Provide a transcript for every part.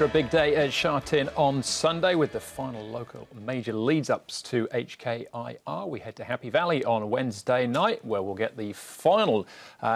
after a big day at Sha Tin on Sunday with the final local major leads-ups to HKIR. We head to Happy Valley on Wednesday night, where we'll get the final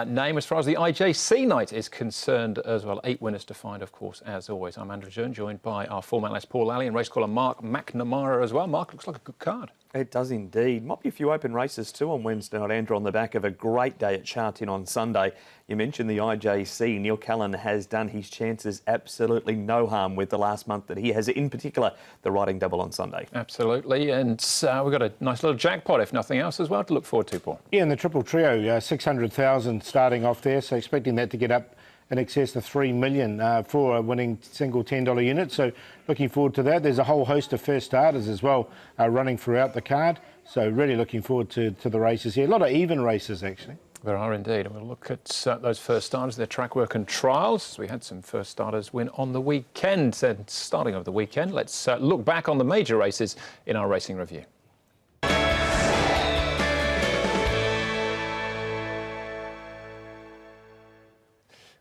name as far as the IJC night is concerned as well. 8 winners to find, of course, as always. I'm Andrew Jern, joined by our former analyst Paul Alley and race caller Mark McNamara as well. Mark, looks like a good card. It does indeed. Might be a few open races too on Wednesday night, Andrew, on the back of a great day at Sha Tin on Sunday. You mentioned the IJC. Neil Callan has done his chances absolutely no harm with the last month that he has, in particular, the riding double on Sunday. Absolutely, and we've got a nice little jackpot, if nothing else, as well to look forward to, Paul. Yeah, and the triple trio, 600,000 starting off there, so expecting that to get up in excess of 3 million for a winning single $10 unit. So looking forward to that. There's a whole host of first starters as well running throughout the card. So really looking forward to the races here. A lot of even races, actually. There are indeed, and we'll look at those first starters, their track work and trials. We had some first starters win on the weekend. And starting of the weekend, let's look back on the major races in our racing review.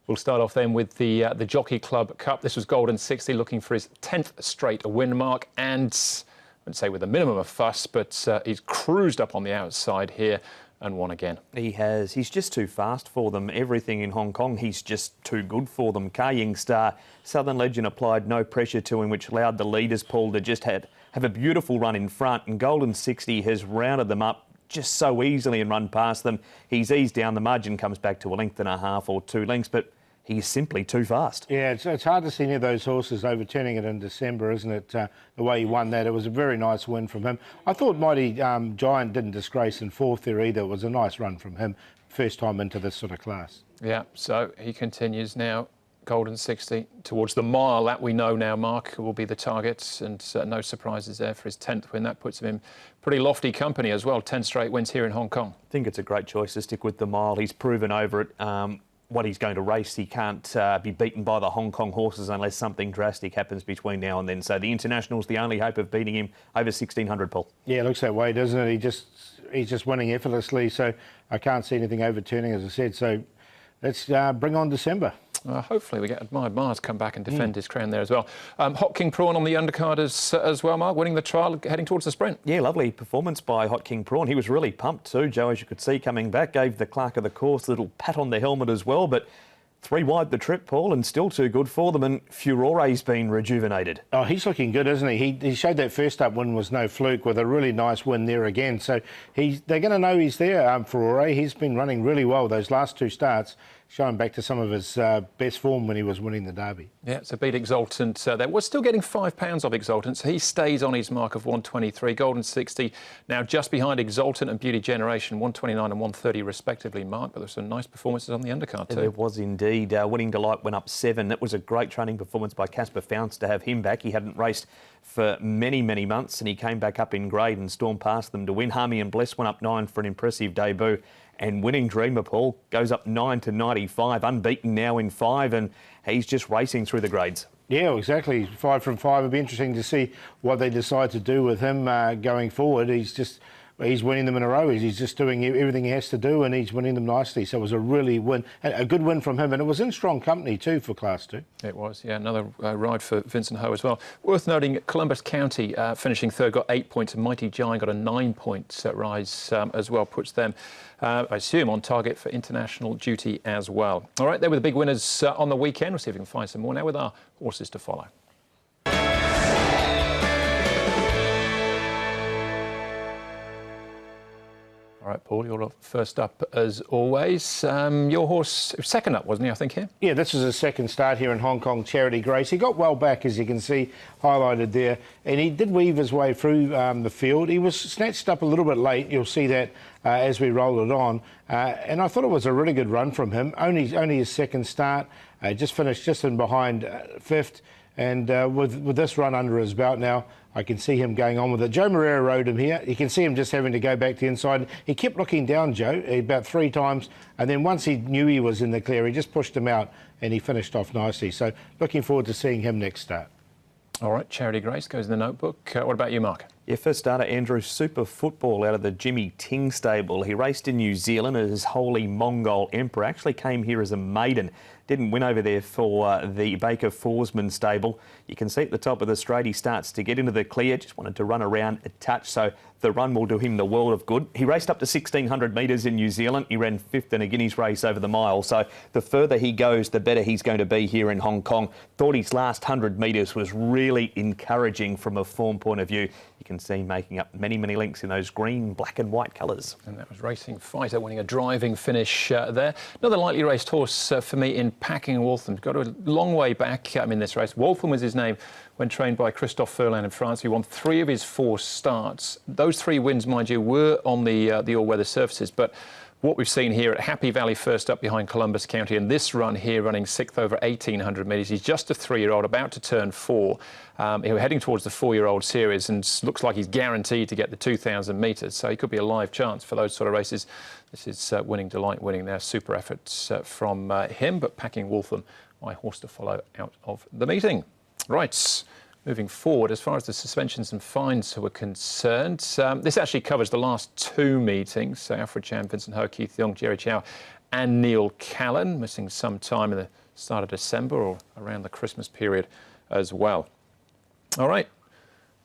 We'll start off then with the Jockey Club Cup. This was Golden 60 looking for his 10th straight win mark, and I wouldn't say with a minimum of fuss, but he's cruised up on the outside here and won again. He has. He's just too fast for them. Everything in Hong Kong, he's just too good for them. Ka Ying Star, Southern Legend applied no pressure to him, which allowed the leaders, Paul, to just have a beautiful run in front, and Golden 60 has rounded them up just so easily and run past them. He's eased down. The margin comes back to a length and a half or 2 lengths, but he's simply too fast. Yeah, it's hard to see any of those horses overturning it in December, isn't it? The way he won that, it was a very nice win from him. I thought Mighty Giant didn't disgrace in 4th there either. It was a nice run from him, first time into this sort of class. Yeah, so he continues now, Golden 60, towards the mile. That we know now, Mark, will be the target, and no surprises there for his 10th win. That puts him in pretty lofty company as well. 10 straight wins here in Hong Kong. I think it's a great choice to stick with the mile. He's proven over it. What he's going to race, he can't be beaten by the Hong Kong horses unless something drastic happens between now and then. So the International's the only hope of beating him over 1600, Paul. Yeah, it looks that way, doesn't it? He's just winning effortlessly, so I can't see anything overturning, as I said. So let's bring on December. Hopefully we get Admired Mars come back and defend his crown there as well. Hot King Prawn on the undercard as well, Mark, winning the trial, heading towards the sprint. Yeah, lovely performance by Hot King Prawn. He was really pumped too, Joe, as you could see coming back. Gave the clerk of the course a little pat on the helmet as well, but 3 wide the trip, Paul, and still too good for them, and Furore's been rejuvenated. Oh, he's looking good, isn't he? He showed that first up win was no fluke with a really nice win there again. So they're going to know he's there, Furore. He's been running really well those last 2 starts, showing back to some of his best form when he was winning the Derby. Yeah, so beat Exultant there. We're still getting £5 off Exultant, so he stays on his mark of 123. Golden 60 now just behind Exultant and Beauty Generation, 129 and 130 respectively, Mark. But there's some nice performances on the undercard too. There was indeed. Winning Delight went up 7. That was a great training performance by Casper Founce to have him back. He hadn't raced for many, many months, and he came back up in grade and stormed past them to win. Harmy and Bless went up 9 for an impressive debut. And Winning Dreamer, Paul, goes up 9 to 95, unbeaten now in 5, and he's just racing through the grades. Yeah, exactly. 5 from 5. It'll be interesting to see what they decide to do with him going forward. He's winning them in a row. He's just doing everything he has to do, and he's winning them nicely. So it was a good win from him, and it was in strong company too for Class 2. It was, yeah. Another ride for Vincent Ho as well. Worth noting, Columbus County finishing 3rd, got 8 points. Mighty Giant got a 9-point rise as well, puts them, I assume, on target for international duty as well. All right, there were the big winners on the weekend. We'll see if we can find some more now with our horses to follow. All right, Paul, you're first up as always. Your horse, second up, wasn't he, I think, here? Yeah, this was his second start here in Hong Kong, Charity Grace. He got well back, as you can see, highlighted there, and he did weave his way through the field. He was snatched up a little bit late. You'll see that as we roll it on. And I thought it was a really good run from him. Only his second start, just finished just in behind 5th. And with this run under his belt now, I can see him going on with it. Joe Moreira rode him here. You can see him just having to go back to the inside. He kept looking down, Joe, about 3 times. And then once he knew he was in the clear, he just pushed him out and he finished off nicely. So looking forward to seeing him next start. All right, Charity Grace goes in the notebook. What about you, Mark? Yeah, first starter, Andrew, Super Football out of the Jimmy Ting stable. He raced in New Zealand as Holy Mongol Emperor. Actually came here as a maiden. Didn't win over there for the Baker Forsman stable. You can see at the top of the straight he starts to get into the clear. Just wanted to run around a touch, so the run will do him the world of good. He raced up to 1,600 metres in New Zealand. He ran 5th in a Guineas race over the mile. So the further he goes, the better he's going to be here in Hong Kong. Thought his last 100 metres was really encouraging from a form point of view. You can see making up many, many links in those green, black and white colours. And that was Racing Fighter winning a driving finish there. Another lightly raced horse for me in Packing Waltham. Got a long way back in this race. Waltham was his name when trained by Christophe Furlan in France. He won 3 of his 4 starts. Those 3 wins, mind you, were on the all-weather surfaces. But what we've seen here at Happy Valley, first up behind Columbus County, and this run here running 6th over 1,800 metres. He's just a 3-year-old, about to turn 4. We're heading towards the 4-year-old series and looks like he's guaranteed to get the 2,000 metres. So he could be a live chance for those sort of races. This is Winning Delight winning their super efforts from him, but Packing Waltham, my horse to follow out of the meeting. Right. Moving forward, as far as the suspensions and fines were concerned, this actually covers the last 2 meetings. So Alfred Chan, Vincent Ho, Keith Young, Jerry Chow and Neil Callan, missing some time in the start of December or around the Christmas period as well. All right,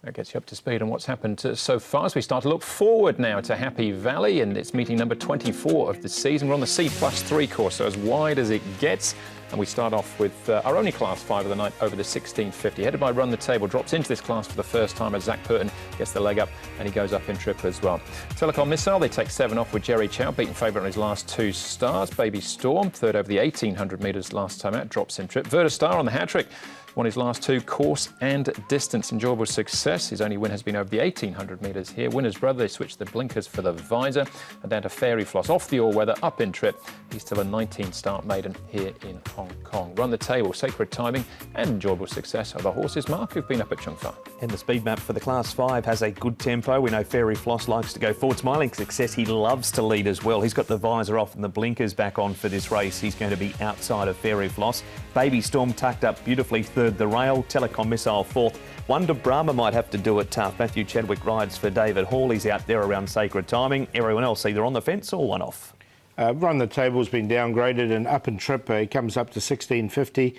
that gets you up to speed on what's happened so far. As we start to look forward now to Happy Valley, and it's meeting number 24 of the season. We're on the C+3 course, so as wide as it gets. And we start off with our only Class 5 of the night over the 1650. Headed by Run the Table, drops into this class for the first time as Zach Purton gets the leg up and he goes up in trip as well. Telecom Missile, they take 7 off with Jerry Chow, beaten favourite on his last 2 starts. Baby Storm, 3rd over the 1,800 metres last time out, drops in trip. Vertistar on the hat-trick. Won his last 2 course and distance. Enjoyable success. His only win has been over the 1,800 metres here. Winner's Brother, they switched the blinkers for the visor. And down to Fairy Floss. Off the all-weather, up in trip. He's still a 19-start maiden here in Hong Kong. Run the Table, Sacred Timing and Enjoyable Success are the horses, Mark, who've been up at Chung Fa. And the speed map for the Class 5 has a good tempo. We know Fairy Floss likes to go forward. Smiling Success, he loves to lead as well. He's got the visor off and the blinkers back on for this race. He's going to be outside of Fairy Floss. Baby Storm tucked up beautifully, 3rd the rail. Telecom Missile 4th. Wonder Brahma might have to do it tough. Matthew Chadwick rides for David Hall. He's out there around Sacred Timing. Everyone else either on the fence or one off. Run the Table's been downgraded and up in trip. He comes up to 1650.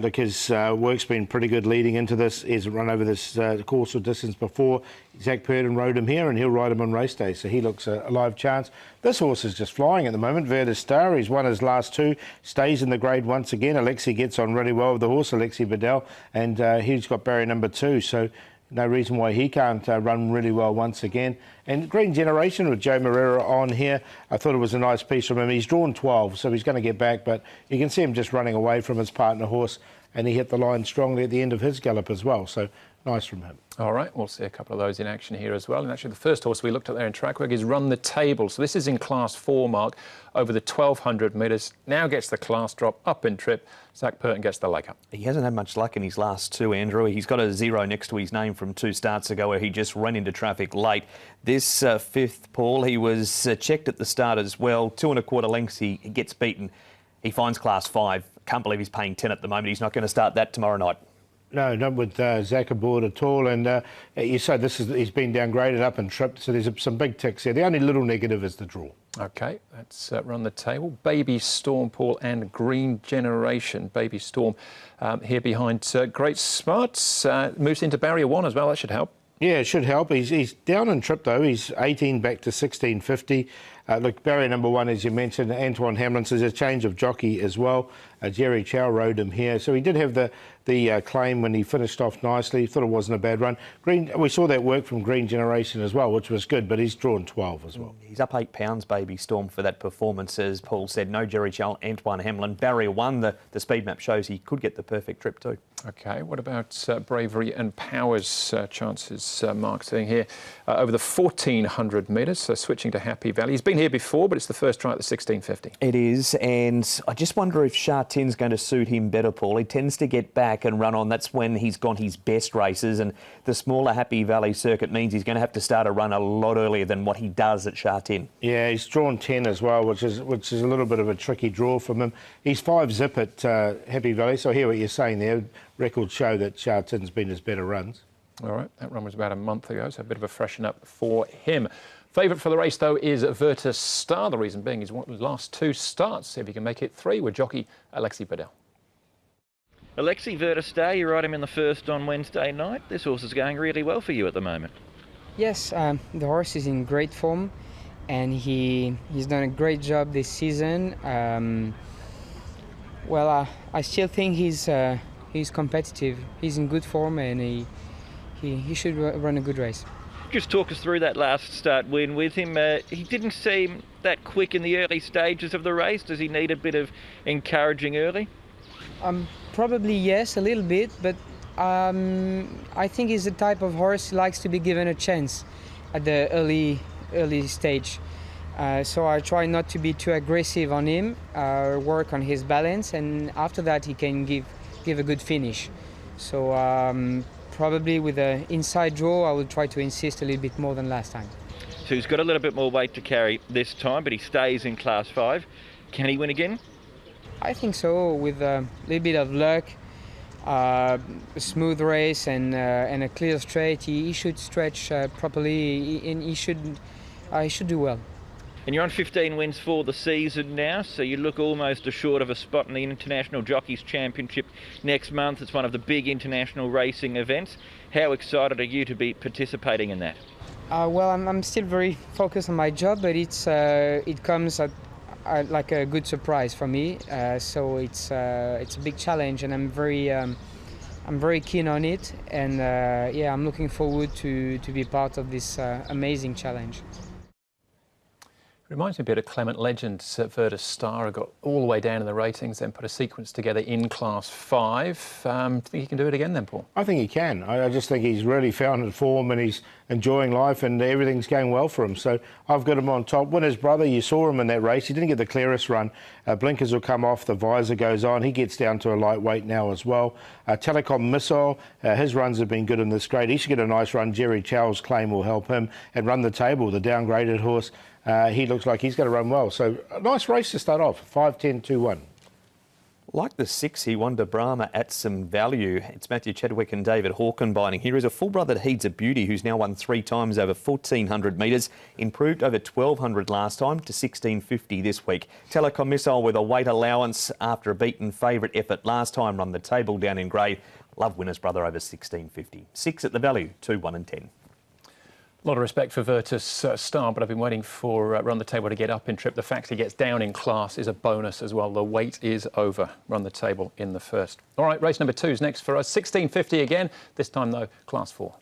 Look, his work's been pretty good leading into this. He's run over this course or distance before. Zach Purton rode him here and he'll ride him on race day, so he looks a live chance. This horse is just flying at the moment. Vertistar, he's won his last 2, stays in the grade once again. Alexi gets on really well with the horse, Alexi Bedell, and he's got barrier number 2, so no reason why he can't run really well once again. And Green Generation with Joe Moreira on here, I thought it was a nice piece from him. He's drawn 12, so he's going to get back, but you can see him just running away from his partner horse, and he hit the line strongly at the end of his gallop as well, so nice from him. All right, we'll see a couple of those in action here as well. And actually the first horse we looked at there in track work is Run the Table. So this is in Class 4, Mark, over the 1,200 metres. Now gets the class drop, up in trip. Zach Purton gets the leg up. He hasn't had much luck in his last 2, Andrew. He's got a 0 next to his name from 2 starts ago where he just ran into traffic late. This 5th, Paul, he was checked at the start as well. 2 1/4 lengths, he gets beaten. He finds Class 5. Can't believe he's paying 10 at the moment. He's not going to start that tomorrow night. No, not with Zach aboard at all. And you say he's been downgraded up and tripped, so there's some big ticks there. The only little negative is the draw. OK, that's Run the Table. Baby Storm, Paul, and Green Generation. Baby Storm here behind Great Smarts. Moves into barrier 1 as well. That should help. Yeah, it should help. He's down in trip, though. He's 18 back to 1650. Look, barrier number 1, as you mentioned, Antoine Hamlin. So there's a change of jockey as well. Jerry Chow rode him here. So he did have the claim when he finished off nicely. Thought it wasn't a bad run. We saw that work from Green Generation as well, which was good, but he's drawn 12 as well. He's up 8 pounds, Baby Storm, for that performance, as Paul said. No Jerry Chow, Antoine Hamlin. Barrier 1, the speed map shows he could get the perfect trip too. OK, what about Bravery and Powers chances, Mark, seeing here over the 1,400 metres, so switching to Happy Valley. He's been here before, but it's the first try at the 1650. It is, and I just wonder if Shartin's going to suit him better, Paul. He tends to get back and run on. That's when he's gone his best races, and the smaller Happy Valley circuit means he's going to have to start a run a lot earlier than what he does at Shartin. Yeah, he's drawn 10 as well, which is a little bit of a tricky draw from him. He's 5 zip at Happy Valley, so I hear what you're saying there. Records show that Shartin's been his better runs. All right, that run was about a month ago, so a bit of a freshen up for him. Favourite for the race, though, is Virtus Star. The reason being his last 2 starts. See if he can make it 3 with jockey Alexi Bedell. Alexi, Virtus Star, you ride him in the first on Wednesday night. This horse is going really well for you at the moment. Yes, the horse is in great form, and he's done a great job this season. I still think he's competitive. He's in good form, and he should run a good race. Just talk us through that last start win with him. He didn't seem that quick in the early stages of the race. Does he need a bit of encouraging early? Probably yes, a little bit, but I think he's the type of horse who likes to be given a chance at the early stage. So I try not to be too aggressive on him, work on his balance, and after that he can give a good finish. So probably with an inside draw, I will try to insist a little bit more than last time. So he's got a little bit more weight to carry this time, but he stays in Class 5. Can he win again? I think so, with a little bit of luck, a smooth race and a clear straight. He should stretch properly, and he should do well. And you're on 15 wins for the season now, so you look almost assured of a spot in the International Jockeys Championship next month. It's one of the big international racing events. How excited are you to be participating in that? Well, I'm still very focused on my job, but it comes at like a good surprise for me. So it's a big challenge, and I'm very keen on it. And yeah, I'm looking forward to be part of this amazing challenge. Reminds me a bit of Clement Legends at Virtus Star. I got all the way down in the ratings, then put a sequence together in Class 5. Think he can do it again then, Paul? I think he can. I just think he's really found his form and he's enjoying life and everything's going well for him. So I've got him on top. Winner's Brother, you saw him in that race. He didn't get the clearest run. Blinkers will come off, the visor goes on. He gets down to a lightweight now as well. Telecom Missile, his runs have been good in this grade. He should get a nice run. Jerry Chow's claim will help him. And Run the Table, the downgraded horse. He looks like he's going to run well. So a nice race to start off, 5, 10, 2, 1. Like the 6, he won to Brahma at some value. It's Matthew Chadwick and David Hawken binding. Here is a full brother that Heeds a Beauty, who's now won 3 times over 1,400 metres, improved over 1,200 last time to 1,650 this week. Telecom Missile with a weight allowance after a beaten favourite effort last time, Run the Table down in grey. Love Winner's Brother over 1,650. 6 at the value, 2, 1 and 10. A lot of respect for Virtus Star, but I've been waiting for Run the Table to get up in trip. The fact he gets down in class is a bonus as well. The wait is over. Run the Table in the first. All right, race number 2 is next for us. 1,650 again. This time, though, Class 4.